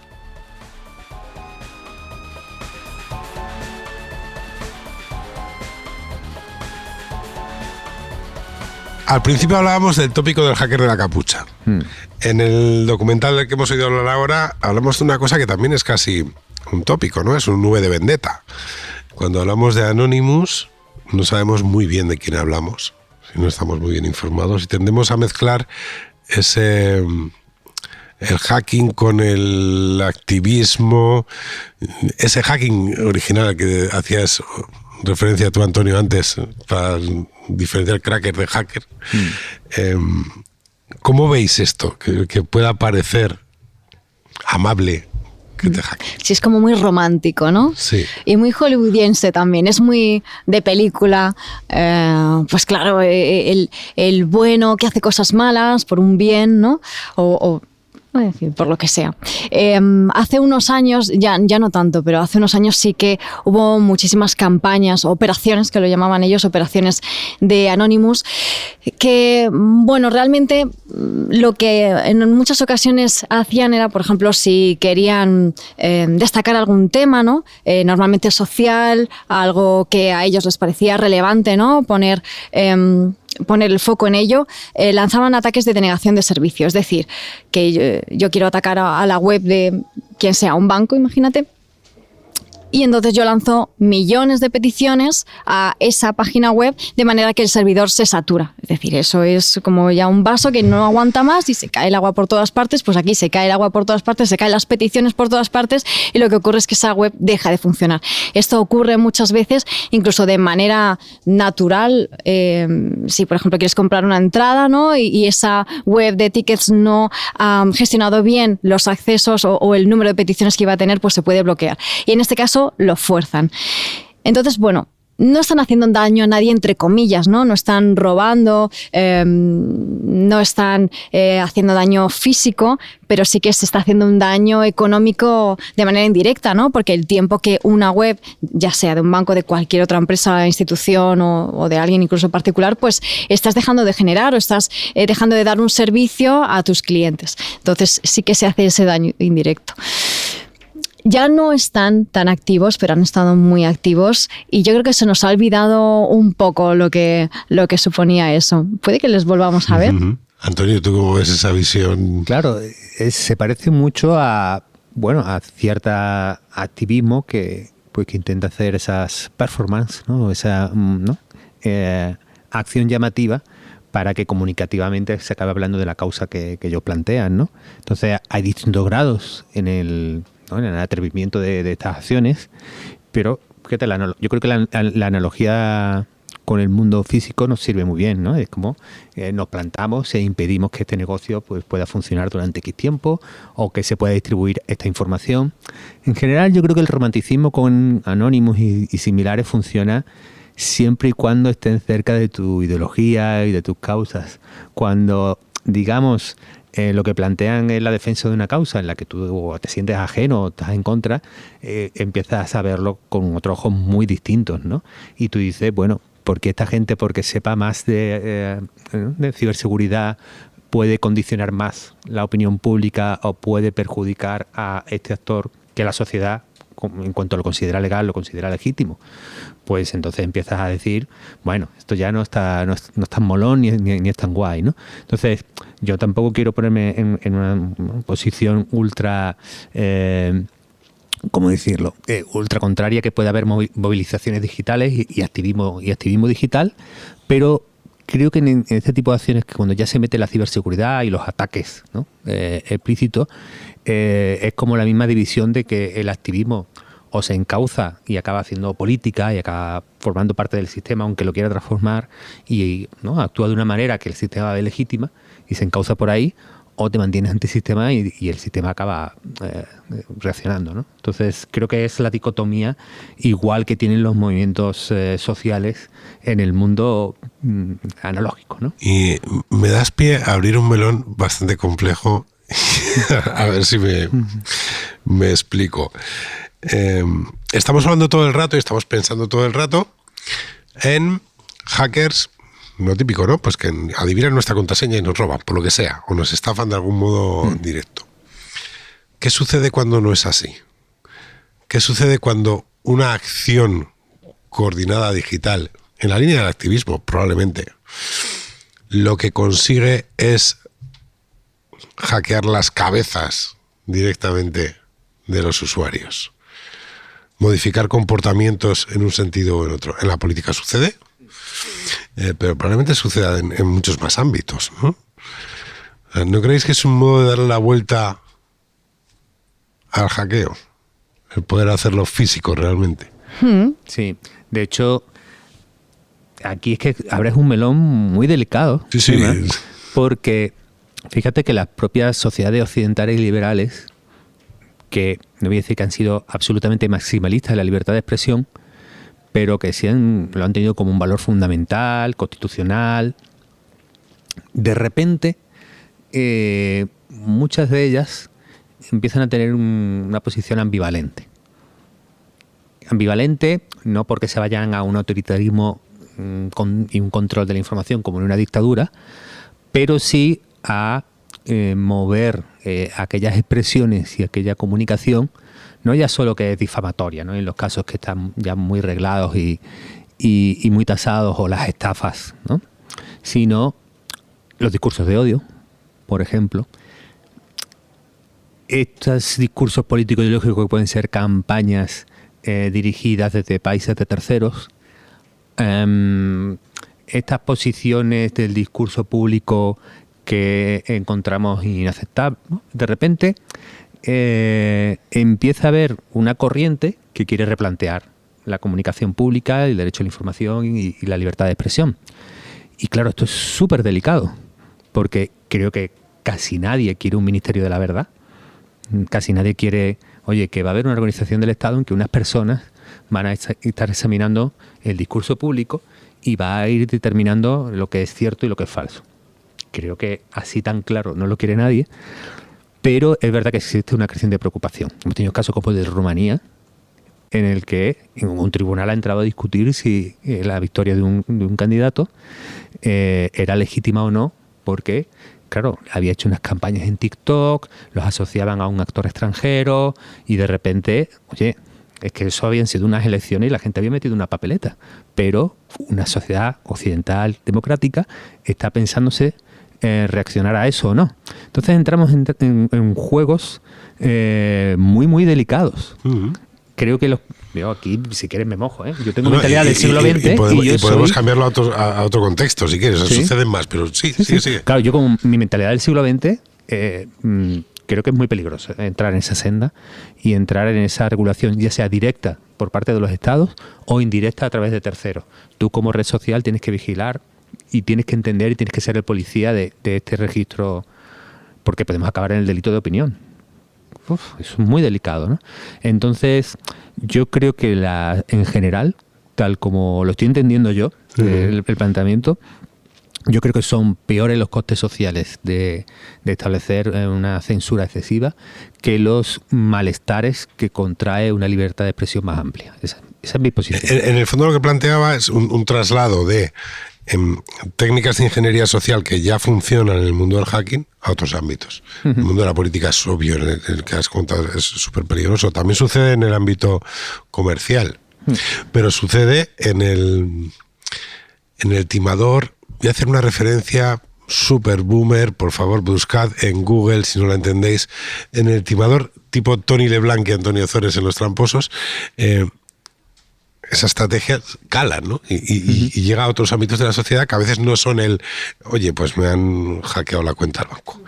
Al principio hablábamos del tópico del hacker de la capucha. En el documental del que hemos oído hablar ahora, hablamos de una cosa que también es casi un tópico, ¿no? Es un V de Vendetta. Cuando hablamos de Anonymous, no sabemos muy bien de quién hablamos, si no estamos muy bien informados, y tendemos a mezclar el hacking con el activismo, ese hacking original que hacías referencia tú, Antonio, antes, para diferenciar cracker de hacker. ¿Cómo veis esto? Que pueda parecer amable que te hackeen. Sí, es como muy romántico, ¿no? Sí. Y muy hollywoodiense también, es muy de película. Pues claro, el bueno que hace cosas malas por un bien, ¿no? En fin, por lo que sea. Hace unos años, ya no tanto, pero hace unos años sí que hubo muchísimas campañas, operaciones, que lo llamaban ellos, operaciones de Anonymous, que, bueno, realmente lo que en muchas ocasiones hacían era, por ejemplo, si querían destacar algún tema, ¿no? Normalmente social, algo que a ellos les parecía relevante, ¿no? Poner el foco en ello, lanzaban ataques de denegación de servicio. Es decir, que yo quiero atacar a la web de quien sea, un banco, imagínate, y entonces yo lanzo millones de peticiones a esa página web de manera que el servidor se satura. Es decir, eso es como ya un vaso que no aguanta más y se cae el agua por todas partes. Pues aquí se cae el agua por todas partes, se caen las peticiones por todas partes y lo que ocurre es que esa web deja de funcionar. Esto ocurre muchas veces, incluso de manera natural. Si, por ejemplo, quieres comprar una entrada, ¿no? y esa web de tickets no ha gestionado bien los accesos o el número de peticiones que iba a tener, pues se puede bloquear. Y en este caso lo fuerzan. Entonces, bueno, no están haciendo daño a nadie, entre comillas, ¿no? No están robando, no están haciendo daño físico, pero sí que se está haciendo un daño económico de manera indirecta, ¿no? Porque el tiempo que una web, ya sea de un banco, de cualquier otra empresa, institución o de alguien incluso particular, pues estás dejando de generar o estás dejando de dar un servicio a tus clientes. Entonces sí que se hace ese daño indirecto. Ya no están tan activos, pero han estado muy activos y yo creo que se nos ha olvidado un poco lo que suponía eso. Puede que les volvamos a ver. Uh-huh. Antonio, ¿tú cómo ves esa visión? Claro, se parece mucho a cierta activismo que intenta hacer esas performances, ¿no? Esa acción llamativa para que comunicativamente se acabe hablando de la causa que ellos plantean, ¿no? Entonces hay distintos grados en el atrevimiento de estas acciones, pero fíjate, yo creo que la analogía con el mundo físico nos sirve muy bien, ¿no? Es como nos plantamos e impedimos que este negocio pues, pueda funcionar durante X tiempo o que se pueda distribuir esta información. En general, yo creo que el romanticismo con Anonymous y similares funciona siempre y cuando estén cerca de tu ideología y de tus causas. Cuando, digamos, lo que plantean es la defensa de una causa en la que tú te sientes ajeno o estás en contra, empiezas a verlo con otros ojos muy distintos, ¿no? Y tú dices, bueno, ¿por qué esta gente, porque sepa más de ciberseguridad, puede condicionar más la opinión pública o puede perjudicar a este actor que la sociedad, en cuanto lo considera legal, lo considera legítimo? Pues entonces empiezas a decir, bueno, esto ya no es tan molón ni es tan guay, ¿no? Entonces, yo tampoco quiero ponerme en una posición ultra, ¿cómo decirlo? Ultra contraria, que pueda haber movilizaciones digitales y activismo digital, pero creo que en este tipo de acciones, que cuando ya se mete la ciberseguridad y los ataques, ¿no? Explícitos, es como la misma división de que el activismo o se encauza y acaba haciendo política y acaba formando parte del sistema, aunque lo quiera transformar, y ¿no? actúa de una manera que el sistema ve legítima y se encauza por ahí, o te mantienes antisistema y el sistema acaba reaccionando, ¿no? Entonces creo que es la dicotomía igual que tienen los movimientos sociales en el mundo analógico, ¿no? Y me das pie a abrir un melón bastante complejo. A ver si me explico. Estamos hablando todo el rato y estamos pensando todo el rato en hackers, lo típico, ¿no? Pues que adivinan nuestra contraseña y nos roban, por lo que sea, o nos estafan de algún modo directo. ¿Qué sucede cuando no es así? ¿Qué sucede cuando una acción coordinada digital, en la línea del activismo probablemente, lo que consigue es hackear las cabezas directamente de los usuarios? Modificar comportamientos en un sentido o en otro. En la política sucede, pero probablemente suceda en muchos más ámbitos, ¿no? ¿No creéis que es un modo de darle la vuelta al hackeo? El poder hacerlo físico realmente. Sí, de hecho, aquí es que abres un melón muy delicado. Sí. Porque fíjate que las propias sociedades occidentales y liberales, que no voy a decir que han sido absolutamente maximalistas de la libertad de expresión, pero que sí lo han tenido como un valor fundamental, constitucional, de repente muchas de ellas empiezan a tener una posición ambivalente. Ambivalente no porque se vayan a un autoritarismo y un control de la información como en una dictadura, pero sí a mover aquellas expresiones y aquella comunicación, no ya solo que es difamatoria, ¿no? En los casos que están ya muy reglados y muy tasados, o las estafas, ¿no? Sino los discursos de odio, por ejemplo. Estos discursos políticos ideológicos que pueden ser campañas dirigidas desde países de terceros, estas posiciones del discurso público que encontramos inaceptables, ¿no? De repente empieza a haber una corriente que quiere replantear la comunicación pública, el derecho a la información y la libertad de expresión. Y claro, esto es súper delicado, porque creo que casi nadie quiere un ministerio de la verdad. Casi nadie quiere, oye, que va a haber una organización del Estado en que unas personas van a estar examinando el discurso público y va a ir determinando lo que es cierto y lo que es falso. Creo que así tan claro no lo quiere nadie, pero es verdad que existe una creciente preocupación. Hemos tenido casos como el de Rumanía, en el que un tribunal ha entrado a discutir si la victoria de un candidato era legítima o no, porque claro, había hecho unas campañas en TikTok, los asociaban a un actor extranjero y de repente, oye, es que eso habían sido unas elecciones y la gente había metido una papeleta, pero una sociedad occidental democrática está pensándose reaccionar a eso o no. Entonces entramos en juegos muy, muy delicados. Uh-huh. Creo que yo aquí, si quieres, me mojo, ¿eh? Yo tengo mentalidad del siglo XX y podemos cambiarlo a otro contexto, si quieres. ¿Sí? Suceden más, pero sí. Claro, yo con mi mentalidad del siglo XX creo que es muy peligroso entrar en esa senda y entrar en esa regulación, ya sea directa por parte de los estados o indirecta a través de terceros. Tú como red social tienes que vigilar y tienes que entender y tienes que ser el policía de este registro, porque podemos acabar en el delito de opinión. Eso es muy delicado, ¿no? Entonces, yo creo que en general, tal como lo estoy entendiendo yo, el planteamiento, yo creo que son peores los costes sociales de establecer una censura excesiva que los malestares que contrae una libertad de expresión más amplia. Esa es mi posición. En el fondo lo que planteaba es un traslado de técnicas de ingeniería social que ya funcionan en el mundo del hacking a otros ámbitos. Uh-huh. El mundo de la política es obvio, en el que has contado, es súper peligroso. También sucede en el ámbito comercial, pero sucede en el timador. Voy a hacer una referencia super boomer, por favor buscad en Google si no la entendéis, en el timador tipo Tony LeBlanc y Antonio Ozores en Los Tramposos. Esa estrategia cala, ¿no? Y llega a otros ámbitos de la sociedad que a veces no son oye, pues me han hackeado la cuenta del banco.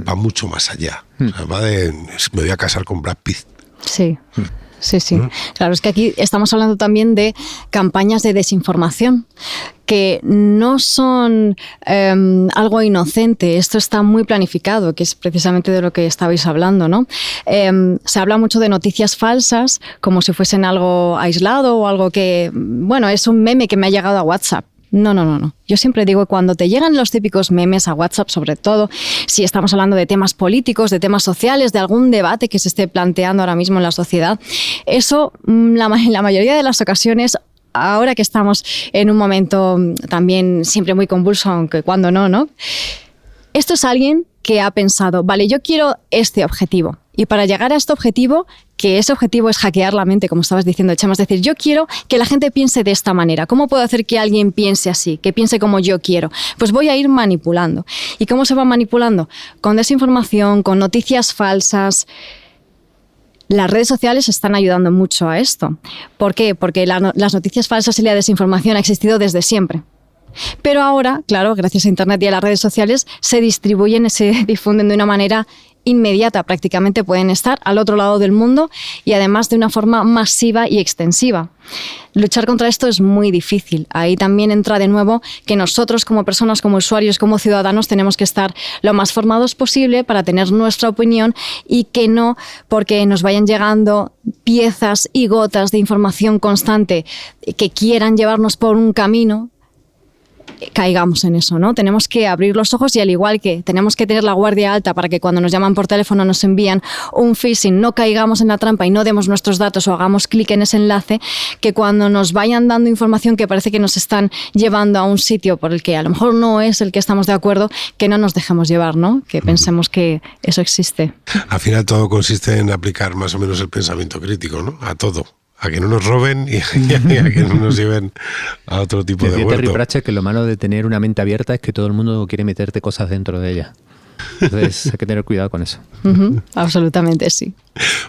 Va mucho más allá. O sea, va de, me voy a casar con Brad Pitt. Sí. Sí. Claro, es que aquí estamos hablando también de campañas de desinformación que no son algo inocente. Esto está muy planificado, que es precisamente de lo que estabais hablando, ¿no? Se habla mucho de noticias falsas como si fuesen algo aislado o algo que, bueno, es un meme que me ha llegado a WhatsApp. No. Yo siempre digo que cuando te llegan los típicos memes a WhatsApp, sobre todo si estamos hablando de temas políticos, de temas sociales, de algún debate que se esté planteando ahora mismo en la sociedad, eso, en la mayoría de las ocasiones, ahora que estamos en un momento también siempre muy convulso, aunque cuando no, esto es alguien que ha pensado, vale, yo quiero este objetivo. Y para llegar a este objetivo, que ese objetivo es hackear la mente, como estabas diciendo, Chema, es decir, yo quiero que la gente piense de esta manera. ¿Cómo puedo hacer que alguien piense así, que piense como yo quiero? Pues voy a ir manipulando. ¿Y cómo se va manipulando? Con desinformación, con noticias falsas. Las redes sociales están ayudando mucho a esto. ¿Por qué? Porque las noticias falsas y la desinformación ha existido desde siempre. Pero ahora, claro, gracias a Internet y a las redes sociales, se distribuyen, se difunden de una manera inmediata. Prácticamente pueden estar al otro lado del mundo y además de una forma masiva y extensiva. Luchar contra esto es muy difícil. Ahí también entra de nuevo que nosotros como personas, como usuarios, como ciudadanos, tenemos que estar lo más formados posible para tener nuestra opinión y que no porque nos vayan llegando piezas y gotas de información constante que quieran llevarnos por un camino, caigamos en eso, ¿no? Tenemos que abrir los ojos y al igual que tenemos que tener la guardia alta para que cuando nos llaman por teléfono nos envían un phishing, no caigamos en la trampa y no demos nuestros datos o hagamos clic en ese enlace, que cuando nos vayan dando información que parece que nos están llevando a un sitio por el que a lo mejor no es el que estamos de acuerdo, que no nos dejemos llevar, ¿no? Que pensemos que eso existe. Al final todo consiste en aplicar más o menos el pensamiento crítico, ¿no? A todo. A que no nos roben y a que no nos lleven a otro tipo de huerto. Terry Pratchett que lo malo de tener una mente abierta es que todo el mundo quiere meterte cosas dentro de ella. Entonces hay que tener cuidado con eso. Absolutamente, sí.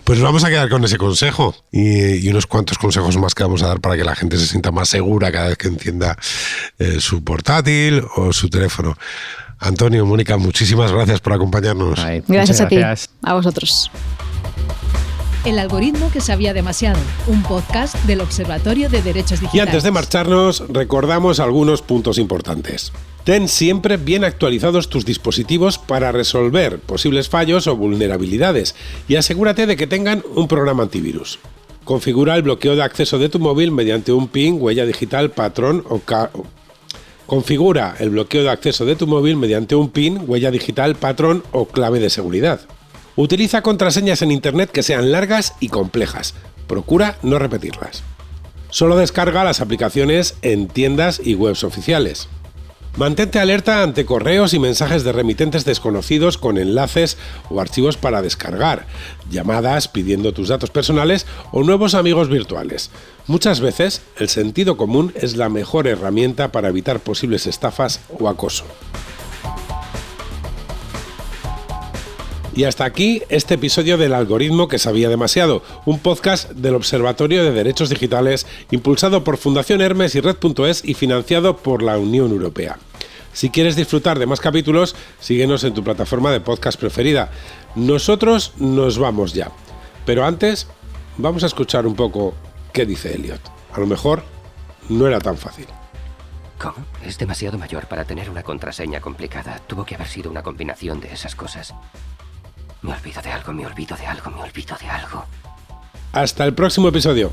Pues vamos a quedar con ese consejo y unos cuantos consejos más que vamos a dar para que la gente se sienta más segura cada vez que encienda su portátil o su teléfono. Antonio, Mónica, muchísimas gracias por acompañarnos. Ay, Gracias a ti, gracias. a vosotros. El algoritmo que sabía demasiado, un podcast del Observatorio de Derechos Digitales. Y antes de marcharnos, recordamos algunos puntos importantes. Ten siempre bien actualizados tus dispositivos para resolver posibles fallos o vulnerabilidades y asegúrate de que tengan un programa antivirus. Configura el bloqueo de acceso de tu móvil mediante un PIN, huella digital, patrón o Configura el bloqueo de acceso de tu móvil mediante un PIN, huella digital, patrón o clave de seguridad. Utiliza contraseñas en Internet que sean largas y complejas. Procura no repetirlas. Solo descarga las aplicaciones en tiendas y webs oficiales. Mantente alerta ante correos y mensajes de remitentes desconocidos con enlaces o archivos para descargar, llamadas pidiendo tus datos personales o nuevos amigos virtuales. Muchas veces, el sentido común es la mejor herramienta para evitar posibles estafas o acoso. Y hasta aquí este episodio del Algoritmo que sabía demasiado, un podcast del Observatorio de Derechos Digitales impulsado por Fundación Hermes y Red.es y financiado por la Unión Europea. Si quieres disfrutar de más capítulos, síguenos en tu plataforma de podcast preferida. Nosotros nos vamos ya, pero antes vamos a escuchar un poco qué dice Elliot. A lo mejor no era tan fácil. ¿Cómo? Es demasiado mayor para tener una contraseña complicada. Tuvo que haber sido una combinación de esas cosas. Me olvido de algo, me olvido de algo, me olvido de algo. Hasta el próximo episodio.